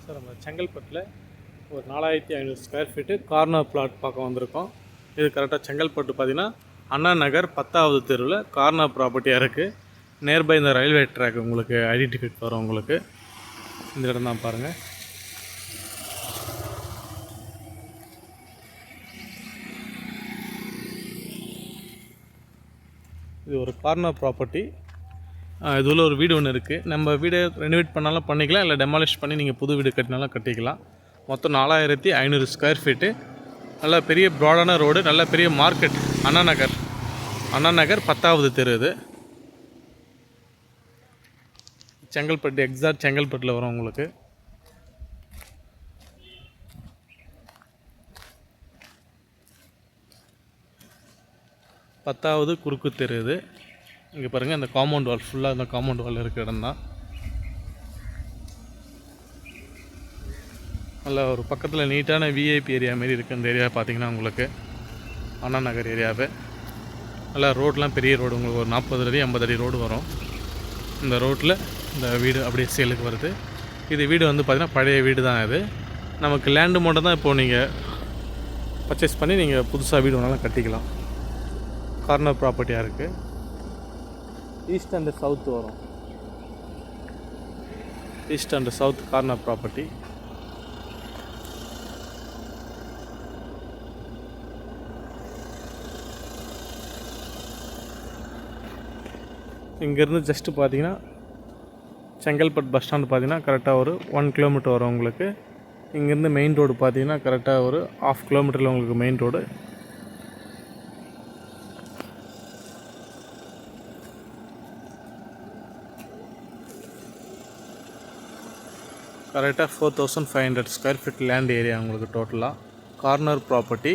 Sir நம்ம செங்கல்பட்டில் ஒரு 4500 ஸ்கொயர் ஃபீட்டு கார்னர் பிளாட் பார்க்க வந்திருக்கோம். இது கரெக்டாக செங்கல்பட்டு பார்த்தீங்கன்னா அண்ணா நகர் 10வது தெருவில் கார்னர் ப்ராப்பர்ட்டியாக இருக்குது. நியர்பை இந்த ரயில்வே ட்ராக் உங்களுக்கு ஐடென்டிஃபிகேட் வரும். உங்களுக்கு இந்த இடம் தான் பாருங்கள். இது ஒரு கார்னர் ப்ராப்பர்ட்டி. இதில் ஒரு வீடு ஒன்று இருக்குது. நம்ம வீடை ரெனோவேட் பண்ணாலும் பண்ணிக்கலாம், இல்லை டெமாலிஷ் பண்ணி நீங்கள் புது வீடு கட்டினாலும் கட்டிக்கலாம். மொத்தம் 4500 ஸ்கொயர் ஃபீட்டு. நல்ல பெரிய ப்ராடான ரோடு, நல்ல பெரிய மார்க்கெட். அண்ணா நகர் 10வது தெரு. இது செங்கல்பட்டு, எக்ஸாக்ட் செங்கல்பட்டில் வரும் உங்களுக்கு. பத்தாவது குறுக்கு தெரு. இது இங்கே பாருங்கள், அந்த காம்பவுண்ட் வால் ஃபுல்லாக அந்த காம்பவுண்ட் வால் இருக்கிற இடம் தான். நல்ல ஒரு பக்கத்தில் நீட்டான விஐபி ஏரியா மாரி இருக்குது. இந்த ஏரியா பார்த்தீங்கன்னா உங்களுக்கு அண்ணா நகர் ஏரியாவே. நல்லா ரோடெலாம் பெரிய ரோடு, உங்களுக்கு ஒரு 40 அடி 50 அடி ரோடு வரும். இந்த ரோட்டில் இந்த வீடு அப்படியே சேலுக்கு வருது. இது வீடு வந்து பார்த்திங்கன்னா பழைய வீடு தான். இது நமக்கு லேண்டு மட்டும் தான் இப்போது நீங்கள் பர்ச்சேஸ் பண்ணி நீங்கள் புதுசாக வீடு வேணாலும் கட்டிக்கலாம். கார்னர் ப்ராப்பர்ட்டியாக இருக்குது. ஈஸ்ட் அண்ட் சவுத் வரும். East and south corner property. இங்கேருந்து ஜஸ்ட்டு பார்த்தீங்கன்னா செங்கல்பட்டு பஸ் ஸ்டாண்டு பார்த்தீங்கன்னா கரெக்டாக ஒரு 1 கிலோமீட்டர் வரும் உங்களுக்கு. இங்கேருந்து மெயின் ரோடு பார்த்தீங்கன்னா கரெக்டாக ஒரு 1/2 கிலோமீட்டரில் உங்களுக்கு மெயின் ரோடு. கரெக்டாக 4500 ஸ்கொயர் ஃபீட் லேண்ட் ஏரியா உங்களுக்கு டோட்டலாக. Corner property,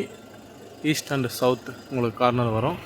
east and south உங்களுக்கு கார்னர் வரும்.